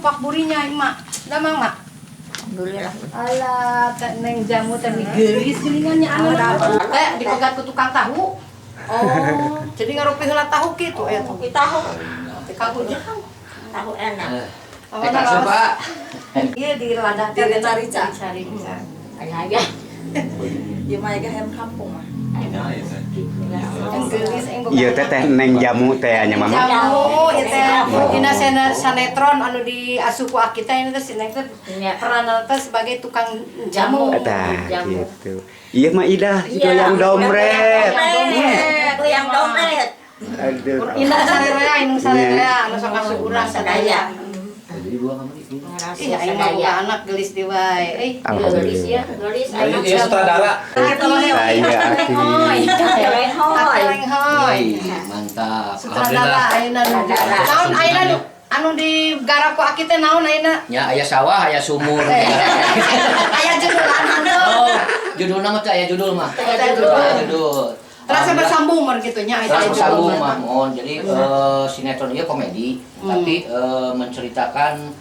pak burinya mak. Damang mak. Alhamdulillah. Alah, neng jamu teh gelis gelingannya anak. Dipegat ke tukang tahu. Oh, jadi ngarupi heula tahu gitu ya. Kopi tahu. Tahu jang. Tahu enak. Kasih Pak. Iya di ladang Cari-cari, Cak. cari. Kayak aja. Di mah hem kampung mah. Yang gelis yang Iya teh neng jamu teh nya mama. jamu ieu teh dina sinetron anu diasuh ku aki teh itu sinetron peran teh sebagai tukang jamu. Tah gitu. Iya mah Ida, goyang dompret. Goyang dompret. Aduh. Indah sarerea, inung sarerea anu sok asuh urang sadaya. Jadi dua kamu di sini. Ih, aing mah boga anak gelis di wae. Gelis ya, gelis. Ayo dia sutradara. Saya Aki. Akeleng hoy. Mantap. Sutradara ayeuna naon ayeuna anu digarap ku aki teh naon ayeuna? Ya aya sawah, aya sumur. Aya judulan anu. Oh, judulna mah teh aya judul mah. Judul. Terasa bersambung mah gitu nya Terus bersambung mah mohon. Jadi sinetron ieu komedi tapi menceritakan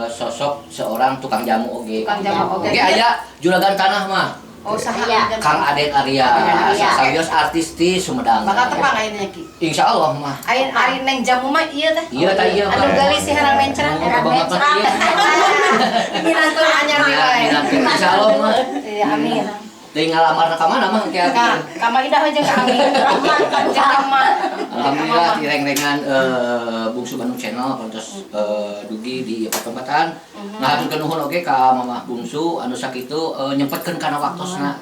sosok seorang tukang jamu oge. Tukang jamu oge. Oge aya juragan tanah mah. Oh saha Kang Aden Arya, sawios artis di Sumedang. bakal tepang ayeuna ki. Insyaallah mah. Ari neng jamu mah ieu teh. Iya tah iya mah. Anu gelis si herang mencerang. Banget iya. Ini nanti anyar di wae. Insyaallah mah. Iya amin. Teuing ngalamar ka mana mah kayak Ka Maidah aja ka amin. alhamdulillah direng-rengan Bungsu Bandung Channel terus dugi di pertempatan. Nah haturkeun nuhun oge ka Mamah Bungsu anu sakitu nyempetkeun kana waktosna.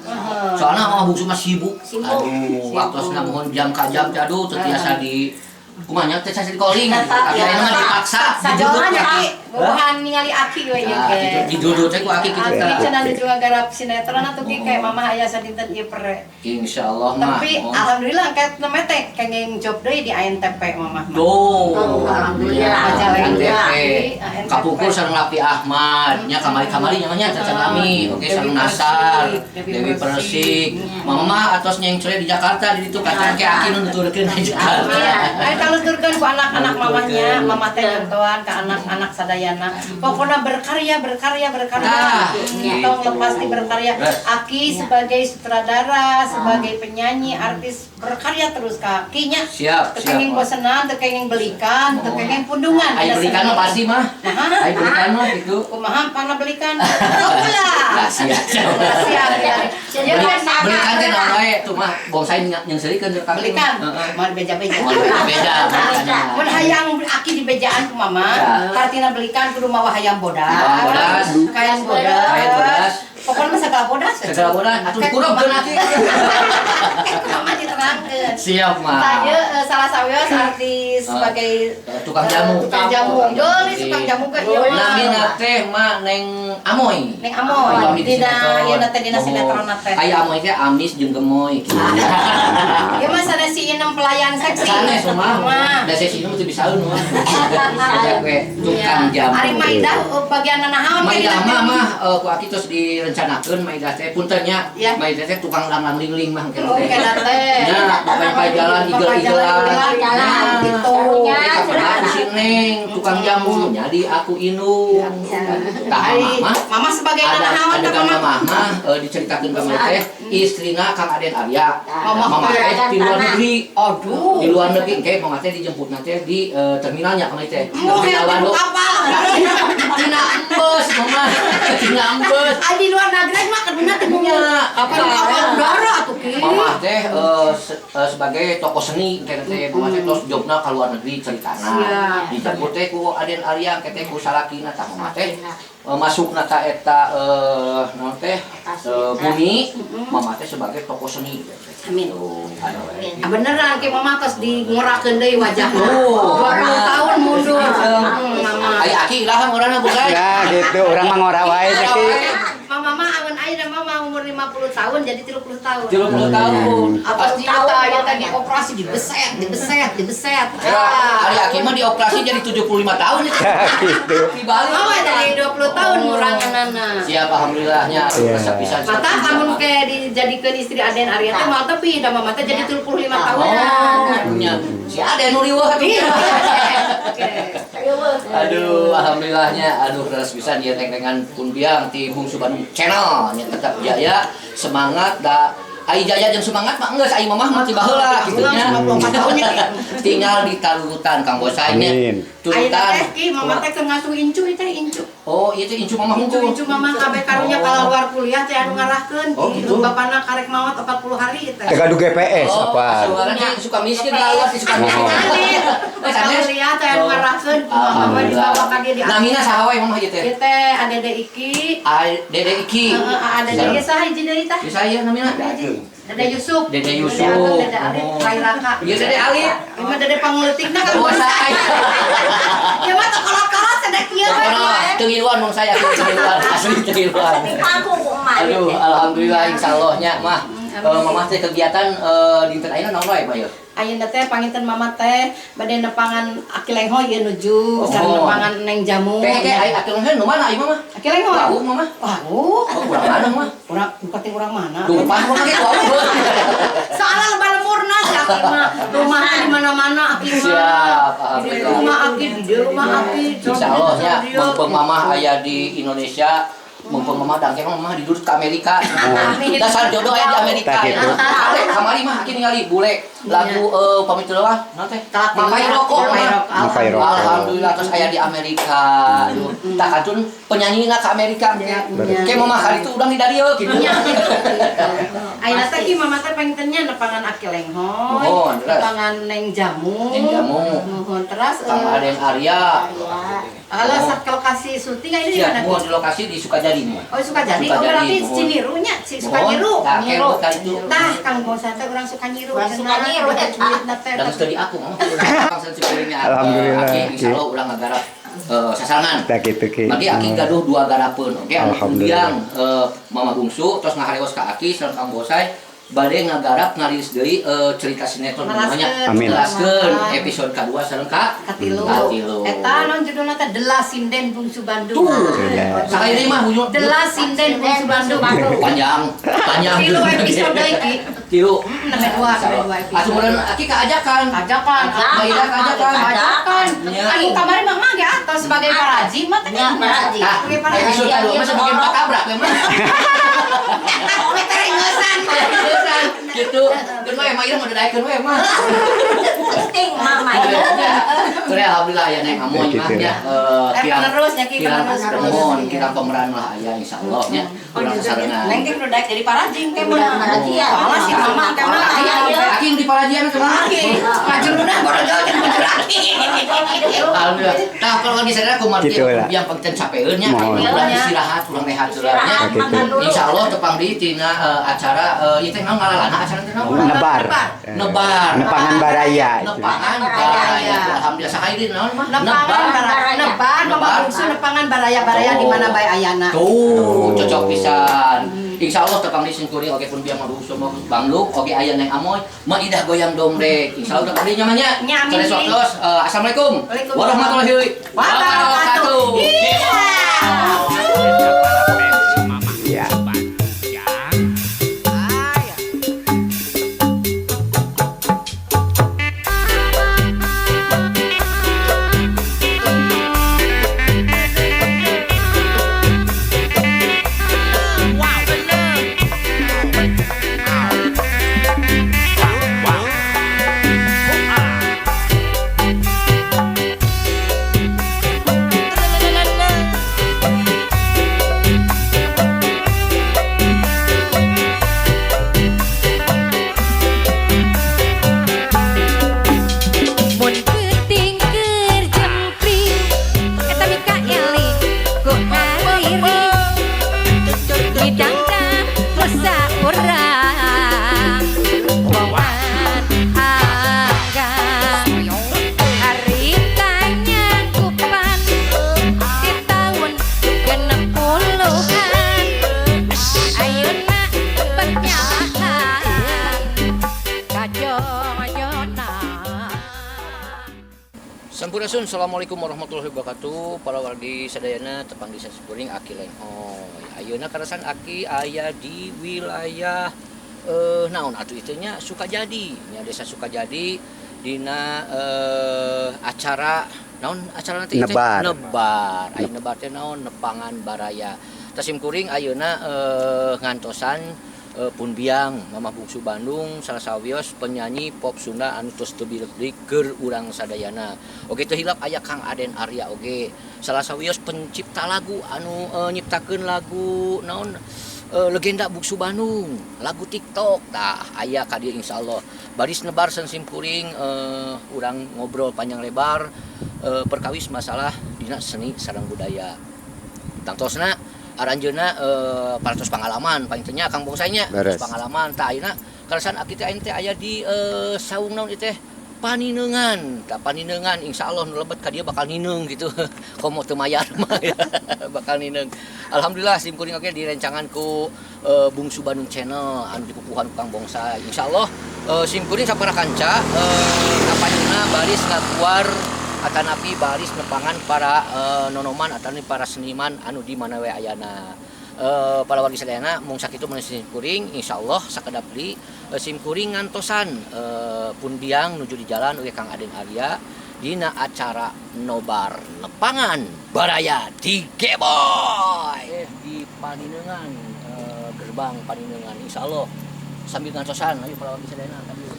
Soalna Mamah Bungsu mah sibuk. Aduh, waktosna mohon jam ka jam teh aduh teu tiasa di kumanya teh saya di calling. Tapi ayeuna mah dipaksa Sajolan aki, bukan ningali aki we ieu ge. Didudut teh ku aki kitu Aki teh. cenah juga garap sinetron atuh ki kayak mama aya sadinten ieu pere. Insyaallah mah. Tapi alhamdulillah angkat nama teh kenging job deui di ANTP mama. Duh, Alhamdulillah. ANTP. Kapungkur sareng Lapi Ahmad, nya kamari-kamari nya cacan kami. Oke sareng Nasar, Dewi Persik. Mama atos nyeng coy di Jakarta di ditu kacang ke aki nu nuturkeun di Jakarta. Ayo kalau turkan ku anak-anak mamanya, mama teh nyontohan ke anak-anak sadayana. Pokoknya berkarya. Tong lepas di berkarya. Aki sebagai sutradara, sebagai penyanyi, artis berkarya terus kakinya. Siap. Tekenging bosenan, tekenging belikan, tekenging pundungan. Ayo belikan mah pasti mah. Ayo belikan mah gitu. Kumaha pana belikan? Pula. Siap. Belikan teh naon wae tuh mah bonsai nyengseuikeun ka Belikan. Mau beja-beja. Beda. Mun hayang aki di bejaan ku mama, artina belikan kudu mawa hayam bodas. Kayak bodas. Pokoknya mah segala bodas. Segala bodas atuh kurupkeun aki. Mama diterangkeun. Siap mah. Saya salah sawios artis sebagai tukang jamu. Tukang jamu. Gelis tukang jamu ke ieu mah. Namina teh mah Neng Amoy. Neng Amoy. Dina ieu teh dina sinetron teh. Aya Amoy teh amis jeung gemoy. Ieu mah sanes si inem pelayan seksi. Sanes mah. Da sesi nu teu bisaeun mah. Tukang jamu. Ari Maidah bagian naon? Maidah mah ku aki tos direncanakeun Maidah teh punten nya. Maidah teh tukang langlang lingling mah Oke teh. nya pakai jalan igel-igelan. Gitu. Aku si Neng tukang jamu nya di aku Inung. Tah mah Mama sebagai anak naon ada teh mama? mama mah diceritakeun ka Mama teh istrina Kang Aden Arya. Mama teh di luar negeri. Aduh. Di luar negeri kayak Mama teh dijemputna teh di terminalnya Kang teh. Terminal Bandung kapal. Tina Embes Mama. Tina Embes. Di luar negeri mah keduna teh punya kapal udara atuh ki. Mama teh sebagai tokoh seni teh Mama teh tos jobna ka luar negeri ceritana. Dijemput teh ku Aden Arya teh ku salakina tah Mama teh masukna ka eta naon teh bumi Mama teh sebagai tokoh seni. Amin. Beneran ki mama tos dingurakeun deui wajahna. 20 tahun mundur. Mama. Aya aki ilahan urangna bukan. Ya gitu, orang mah ngora wae teh Ki. Mama aweun aya dan mama umur 50 tahun jadi 30 tahun. 30 tahun. Apa sih ya tadi operasi dibeset. Ari aki mah dioperasi jadi 75 tahun itu. Gitu. Di Bali. Mama dari 20 tahun nguranganana. Siap alhamdulillahnya resep pisan. Mata amun ke dijadikeun istri Aden Arya teh mal tapi da mama teh jadi 35 tahun. Oh, si Aden nu riweuh atuh. Oke. Aduh, alhamdulillahnya, aduh terus bisa dia teng-tengan pun biang ti Bungsu Bandung channel nya tetap jaya semangat da ai jaya jeung semangat mah geus ai mamah mah ti baheula kitu nya 94 tahunnya. tinggal di tarutan Kang Bosai nya Amin. turutan Ayeuna teh ki mama teh keur ngasuh incu teh incu. oh ieu teh incu mamah hungkul Incu mama kabeh karunya kalau luar kuliah teh anu ngarahkeun Oh, ki gitu. bapana karek maot 40 hari teh. Tega du GPS oh apa? sebenarnya suka miskin kalau suka miskin Sanes kuliah teh anu ngarahkeun mama mah dibawa ka dia di namina saha we mamah ieu teh Ieu teh adede iki. Dede Iki Adede ge saha hiji deui tah? bisa ieu namina Dede Yusuf. Dede Yusuf. Dede Alif, Kairaka. Ieu Dede Alif Ieu mah dede pangeuletikna kan Bosai Ieu mah teu kolot-kolot sedek ieu mah. Tengiluan mong saya tengiluan asli tengiluan. Aku kok mah. Aduh, alhamdulillah insyallahnya mah mamah teh kegiatan dinten ayeuna naon wae Pak? Ayeuna teh panginten mama teh bade nepangan Aki Lengho ieu nuju sareng nepangan Neng Jamu. Teh ai atuh nu mana ieu mah? Aki Lengho. Wah, mah. Wah, Oh, urang mana mah? urang bukan teh urang mana. Dumpah mah ge wah. Soalnya lebah lemurna si Aki mah. Rumahna di mana-mana Aki mah. Siap, Di alhamdulillah. rumah Aki, di dieu rumah Aki. Insyaallah nya mumpung mamah aya di Indonesia mumpung mamah dangke mamah diduduk ke Amerika. Dasar jodoh aya di Amerika. Tak gitu. Kale kamari mah aki ningali bule lagu pamit lah naon teh? Makai rokok. Makai rokok. Alhamdulillah terus aya di Amerika. Tah kantun penyanyina ke Amerika. Kayak mamah kali itu udang di dieu kitu. Ayeuna teh ki mama teh pengennya nepangan Aki Lenghoy, Oh, terus. nepangan Neng Jamu. Neng Jamu. Nuhun terus Kang Aden Arya. kalau sak lokasi syuting ini di Siap, mana? mau di lokasi di Sukajadi mah. Oh Sukajadi, oh Sukajadi, berarti mohon. Ciniru nya, si Sukanyiru. Nah, kayak kali itu. Tah Kang Bosan teh urang Sukanyiru. Urang Sukanyiru, duitna teh. Dan studi aku mah. Bangsa Cipuringnya. Alhamdulillah. Aki insyaallah urang ngagarap sasangan. Tak gitu ki. Maki Aki gaduh 2 garapeun. Oke, anu Alhamdulillah. kemudian Mama Bungsu terus ngahareos ka Aki sareng Kang Bosai bade ngagarap ngarilis deui cerita sinetron namanya. Amin. Jelaskeun episode kedua sareng ka Katilu. Katilu. Eta non judulna teh Dela Sinden Bungsu Bandung. Tuh. Sakali mah hujung Dela Sinden Bungsu Bandung. panjang. Tilu episode iki. Tilu. Nambah dua episode. Asumeun Aki kaajakan. Ajakan, Maida kaajakan. ajakan. Aku kamari mah mah ge atos sebagai paraji mah teh. Ya, paraji. Ah, Sebagai paraji. episode kedua mah sebagai patabrak ya mah. Tahu teringesan. Gitu. Geus we mah ieu mah dadaekeun we mah. Penting mama. Terus alhamdulillah ya Neng Amoy mah ya Penerusnya ki kirang penerus. mohon kirang pemeran lah aya insyaallah nya. Urang sasarengan. Neng teh udah jadi parajing teh Udah paraji ya. Soalnya si mama teh mah aya Aki yang di Parajian ke mana? laki. Ngajuruna baru jauh jadi laki. Alhamdulillah. Nah, kalau di sana aku mati Gitu lah. yang penting capeun nya Mohon. urang istirahat, urang rehat urangnya. Insyaallah tepang di tina acara ieu teh naon ngalalana acara teh naon? Nebar. Nebar. Nepangan baraya. Nepangan baraya. Alhamdulillah sakali naon mah? Nepangan baraya. Nepan mama bungsu nepangan baraya-baraya di mana bae ayana. Tuh, cocok pisan. Insyaallah tepang di singkuri oge pun biang mabungsu Bangluk oge aya Neng Amoy maidah goyang domrek. Insyaallah tepang di nyamannya. Nya, amin. Terus waktos assalamualaikum Waalaikumsalam. warahmatullahi Wabarakatuh. Iya. Ya. Mun peuting keur jempring eta Mikaeli ku hariri didangdang masa urang wawan anggang haritanya kupan di tahun genep puluhan ayeuna bernyahan kajoyona. Sampurasun, assalamualaikum warahmatullahi wabarakatuh. Para wargi sadayana tepang di Sasipuring Aki Lenghoy. Ayeuna karasan Aki aya di wilayah naon atuh itu nya Sukajadi, nya desa Sukajadi dina acara naon acara nanti Nebar. nebar aya nebar teh naon nepangan baraya tasim kuring ayeuna ngantosan pun biang Mamah Bungsu Bandung salah sawios penyanyi pop Sunda anu tos teu bireuk keur urang sadayana oge teu hilap aya Kang Aden Arya oge salah sawios pencipta lagu anu nyiptakeun lagu naon legenda Bungsu Bandung lagu TikTok tah aya ka dieu insyaallah baris nebar sensim kuring urang ngobrol panjang lebar perkawis masalah dina seni sareng budaya tangtosna aranjeuna paratos pangalaman paling teh nya Kang Bongsanya Beres. pangalaman tah ayeuna karasan kitu aing teh aya di saung naon ieu teh paninengan tah paninengan insyaallah nu lebet ka dieu bakal nineung gitu komo teu mayar mah ya. Bakal nineung alhamdulillah sim kuring oge direncangan ku Bungsu Bandung Channel anu dipupuhan ku Kang Bongsa insyaallah sim kuring sapara kanca kapanyeuna baris ngaguar atanapi baris nepangan para nonoman atanapi para seniman anu di mana we ayana para wargi sadayana mung sakitu mun sim kuring insyaallah sakedap deui sim kuring ngantosan pun biang nuju di jalan oge Kang Aden Arya dina acara nobar nepangan baraya di Geboy di Paninengan gerbang Paninengan insyaallah sambil ngantosan ayo para wargi sadayana tadi.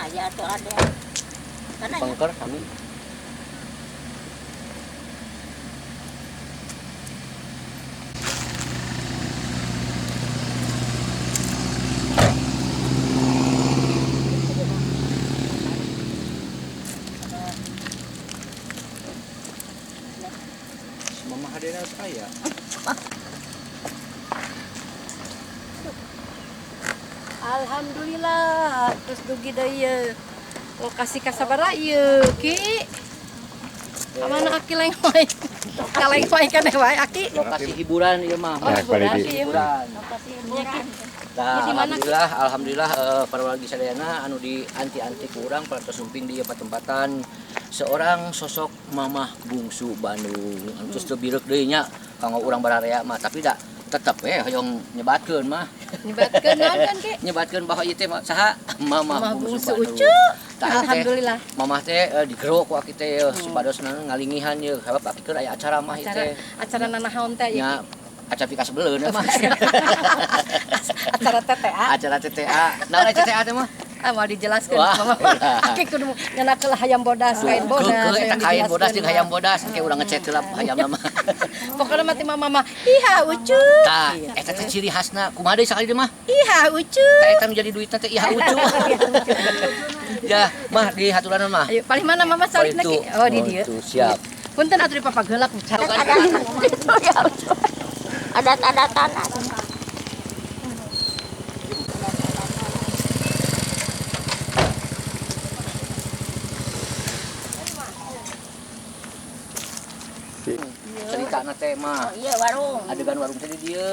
Ya tuh ada. Mana ya? Pangker kami Mama Hadena saya. Alhamdulillah terus dugi deui lokasi kasabara ieu Ki amana aki lain wae kaleng wae kan wae aki Lokasi hiburan ieu mah. Oh, hiburan, hiburan. Lokasi hiburan. Nah, Di mana, Ki? alhamdulillah para wargi sadayana anu di anti-anti kurang pada sumping di tempatan seorang sosok Mamah Bungsu Bandung. Anu teu bireuk deui nya kanggo urang bararea mah tapi da tetep hoyong nyebatkeun mah. nyebatkeun naon kan Ki Nyebatkeun bahwa ieu teh saha Mamah Bungsu Bandung. Ucu. Tah, teh, Alhamdulillah. Mamah teh digero ku aki teh supadosna ngalingihan ieu sabab aki keur aya acara mah ieu teh. acara nanahaun teh Nya acara pika sebeleun mah. acara TTA Acara TTA. Naon TTA teh mah? mau dijelaskeun Wah, mama ulah. aki kudu ngenakeun hayam bodas kain bodas Eta yang kain bodas dijelaskeun, jeung hayam bodas kayak urang ngecet heula hayamna mah. pokoknya mati mama iha ucu Tah, eta teh ciri khasna kumaha deui sakali deui mah? iha ucu Tah eta nu jadi duitna teh iha ucu. Ya, mah di haturan mah. ayo paling mana mama salibna Ki oh di dieu Tuh, siap. punten atuh di papageulak ucar Ada tanda-tanda. Ceritana teh mah Iya warung. adegan warung teh di dieu.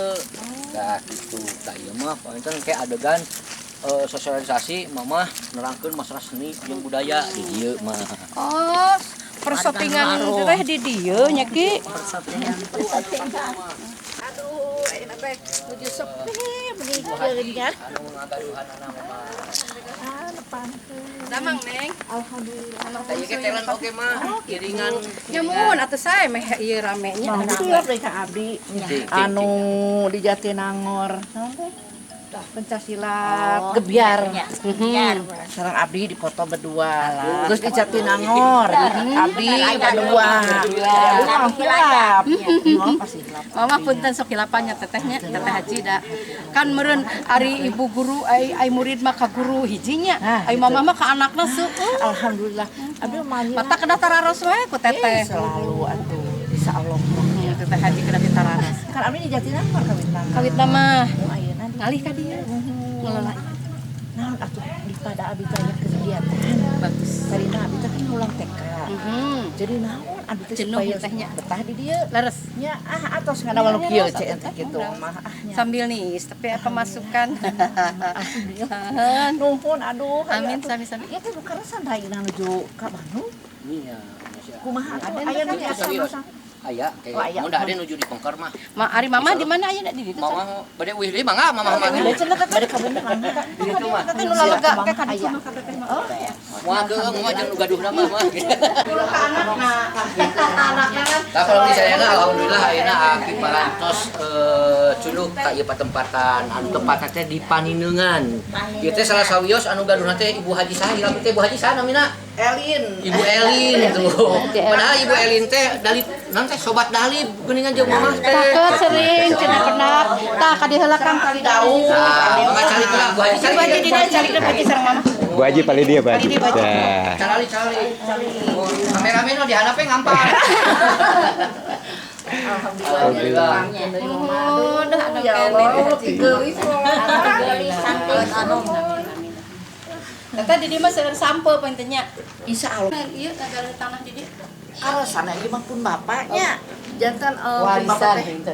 Tah kitu. Tah ieu mah palinten kayak adegan sosialisasi mamah nerangkeun masalah seni jeung budaya di dieu mah. oh persopingan teh di dieu nya Ki aduh enak teh nuju sepi benih nya Anu ngagaduhanana mah. damang neng Tah ieu ge talent oge mah iringan nyamun atuh sae meh ieu ramenya Siap deh Kak Abdi. anu di Jatinangor pencaksilat gebiar Biar. sareng Abdi di foto berdua terus di Jatinangor Abdi berdua hilap pasti hilap mama punten sok hilapannya tetehnya teteh haji da kan meureun ari ibu guru ai murid mah ka guru hijinya ai mama mah ka anakna seueur alhamdulillah Abdi mah mata kada tararos wae ku teteh selalu atuh insyaallah teteh haji kada ditararos kan Abdi di Jatinangor kawin nama kawit mah ayeuna ngalih ka dieu ngelola naon atuh di pada abi teh aya kegiatan. Bagus. Sarina abi teh kan ulang TK. Jadi naon abi teh Jenuh supaya tehnya. betah di dieu. Leres. Nya atos ngadawalu kieu cek teh kitu mah Sambil nih, tapi apa masukan? nuhun aduh. Amin, sami-sami. Ieu teh bukan sandaina nuju ka Bandung. Iya. Kumaha atuh aya nu biasa Aya, Oh, aya. kayak mun ada nuju di Pongkor mah. Ari mama di mana aya di ditu? Mama bade wih deui mangga mama mah. Bade cenah teh bade ka bener mah. Di ditu mah. Teh nu lega ke ka ditu mah Moal geung mah jeung nu gaduh nama mah. Kulo ka anakna. Anakna kan. Tah kalau di saya alhamdulillah ayeuna aki parantos culuk ka ieu patempatan anu tempatna teh di Panindeungan. Ieu teh salah sawios anu gaduhna teh Ibu Haji Sahila teh Ibu Haji Saha namina? Elin. Ibu Elin tuh. Padahal Ibu Elin teh dalip nanti sobat dalip geuningan jeung mamah teh. Takut sering cenah pernah. Tah ka diheula kang kali daun. Nah, mangga cari lah Bu Haji Coba jadi Sahila. cari ke baju sareng mama. Bu Haji paling dia Bu Haji. Paling dia, Bu Haji. Dah. Cari. Kameramen mah dihandap ngampar. Alhamdulillah. Oh, dah ada Ya Allah, geulis Tata di dieu mah seueur sampel pentingnya. Insyaallah. Ieu negara tanah di dieu. Alasan ieu mah pun bapaknya. Jantan Warisan heunteu.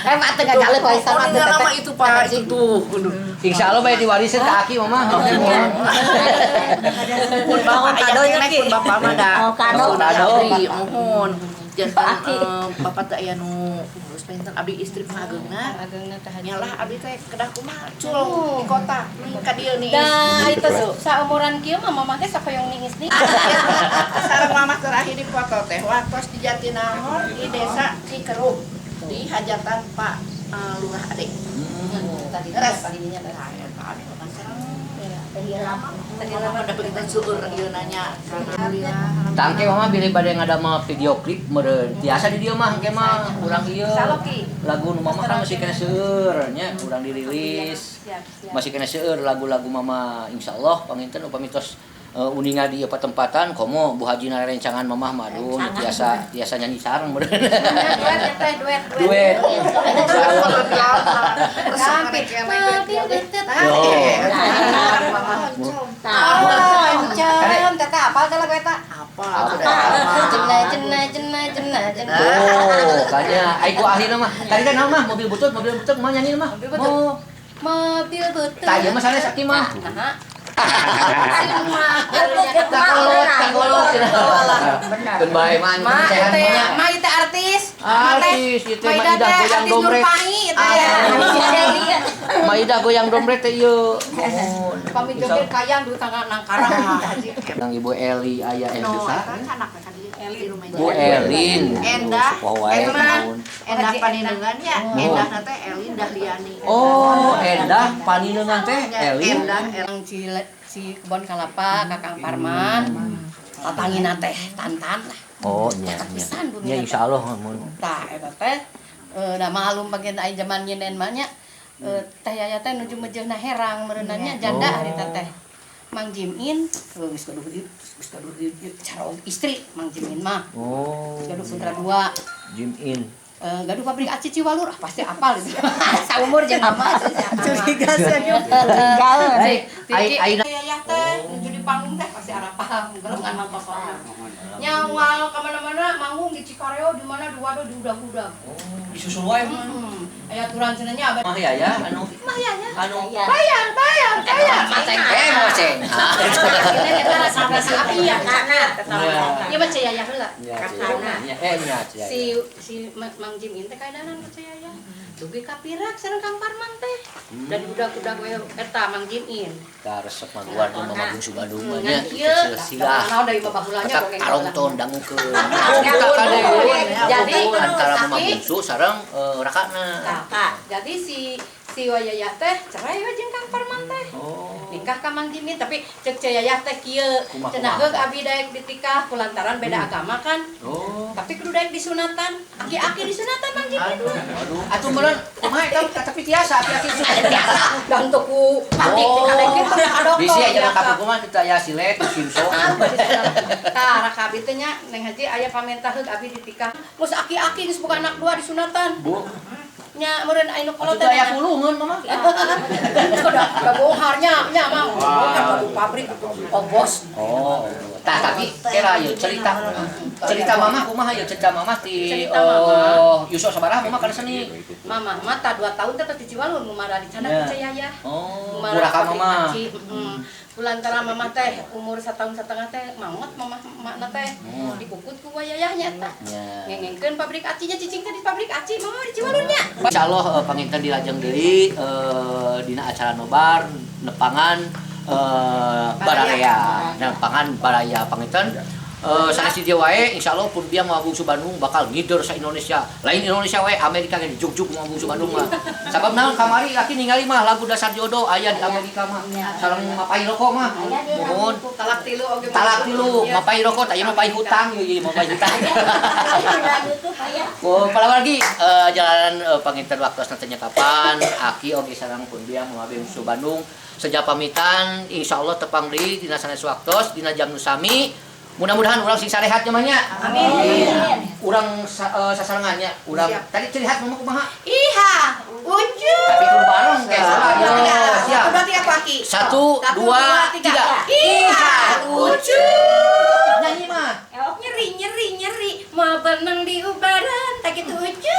Emang teh gagaleuh warisan mah teh. nama itu Pak itu. Insya Allah bae diwarisin ka aki mama. Pun bapak aya keneh pun bapak mah da. Oh, kado. Mohon. Jantan bapak teh aya nu urus penten abdi istri pangageungna. Ageungna teh hanya. Nyalah abdi teh kedah kumaha cul di kota. Nih ka dieu nih. Dah itu saumuran kieu mah mama teh sapoyong ningis nih. Sareng mamah terakhir di foto teh waktos di Jatinangor di desa Cikeruk di hajatan Pak Lurah Ade. Tadi Res. tadinya teh. Tadi lama ada berita seueur ieu nanya alhamdulillah. Tangke mama bilih bade ngadama video klip meureun. Tiasa di dieu mah engke mah urang ieu. Lagu nu mama kan masih kena seueur nya urang dirilis. Masih kena seueur lagu-lagu mama insyaallah panginten upami tos uningan di patempatan komo Bu Haji na rencangan mamah mah aduh tiasa nyanyi sareng meureun. Duet. Sampai mobil detet. Encem, teh apal teh lagu eta? Apa? Jenah. Oh, kayaknya ai ku ahlina mah. Tadi teh naon mah mobil butut mah nyanyi mah. Oh, Mobil butut. tah ieu mah sanes sakti mah. Takolot. Keun bae man. Sehat nya. Ma itu artis. Artis itu Maida goyang dombrek. Maida goyang dombrek teh ieu. Kami joget kayang di tengah nangkarang. Nang Ibu Eli aya Elsa. Elin. Bu Elin. Endah. Powae. Endah Panindeungan nya. Endah teh Elin Dahliani. Oh, Endah Panindeungan teh Elin. Endah Yang si kebon kalapa Kakang Parman. Tatangina teh Tantan lah. Oh, nya. Ya insyaallah mun. Tah eta teh da malum bagian ai zaman nyenen mah nya teh yaya teh nuju mejeuna herang meureunanya janda hari teh. Mang Jimin geus gaduh cara istri Mang Jimin mah. Oh. Gaduh putra dua. Jim in. Gaduh pabrik aci Ciwalur pasti apal itu. Saumur jeung mama curiga saja. Ai yaya teh nuju di panggung teh pasti arah paham gelengan mah pokokna. Nyawal ka mana-mana manggung di Cikareo di mana dua di udah-udah. Disusul wae. Aya aturan cenah nya abad. Mah ya anu Bayar. maceng moceng. Ini kita rasa api ya karena ieu mah caya ya heula. Nya. Si Mang Jim teh kaedanan percaya ya. Dugi kapirak sareng Kang Parman teh. Dan budak-budak we eta Mang Jim in. Ka resep mah luar jeung Mama Bungsu Bandung mah nya. Silsilah. Naon deui babahulanya Kita dongeng. karongton dangukeun. Jadi antara Mama Bungsu sareng rakana. Jadi si Wayaya teh cerai we jeung Kang Parman teh. Nikah ka Mang Jimin tapi ceuk Yayah teh kieu. Cenah heug abi daek ditikah kulantaran beda agama kan. Tapi kudu daek disunatan. Aki-aki disunatan Mang Jimin. Aduh, atuh meureun kumaha eta tapi tiasa aki-aki sunatan. Gantung ku pati kadek kitu adok. Bisi aja ka kumaha kita ya silet simso. Tah raka abi teh nya Neng Haji aya pamentah heug abi ditikah. Mus aki-aki geus boga anak dua disunatan. Bu. nya meureun anu kolot Itu aya pulungan mama. Udah bongkarnya nya mah. Bongkar ke pabrik oh bos. Oh. Tah tapi kira yeuh cerita mama kumaha yeuh cerita mama ti Cerita mama. Yusuf sabaraha mama kana seni. Mama mata 2 tahun teh di Ciwalur mumara di sana Ya. percaya ya. Oh, murah ka mama. Kulantara mama teh umur 1,5 tahun teh maot mama makna teh dikukut ku wayahnya tah. Ya. Ngengengkeun pabrik acinya cicing teh di pabrik aci mama di Ciwalur nya. Insyaallah panginten dilajeng deui dina acara nobar nepangan bararea. Nepangan baraya panginten sanes di wae insyaallah pun biang mau bungsu Bandung bakal ngider sa Indonesia. Lain Indonesia wae Amerika ge jugjug mau bungsu Bandung mah. Sabab naon kamari laki ningali mah lagu Dasar Jodoh aya di Amerika mah. Sareng mapai rokok mah. Mohon Talak tilu oge. talak dulu mapai rokok tah ieu mah pai hutang ieu mapai hutang. Oh, pada lagi jalan panginten waktu nantinya kapan Aki oge sareng pun biang mau bungsu Bandung sejak pamitan insyaallah tepang deui dina sanes waktos dina jam nu sami. Mudah-mudahan urang sing sarehatnya mah nya. Amin. Urang sasarengannya, urang tadi cirihat mama kumaha? Iha, uju. Tapi kudu bareng kayak siap. Berarti apa Ki? 1 2 3. Iha, uju. Nyanyi mah. Nyeri, mau berenang di ubaran, tak gitu uju.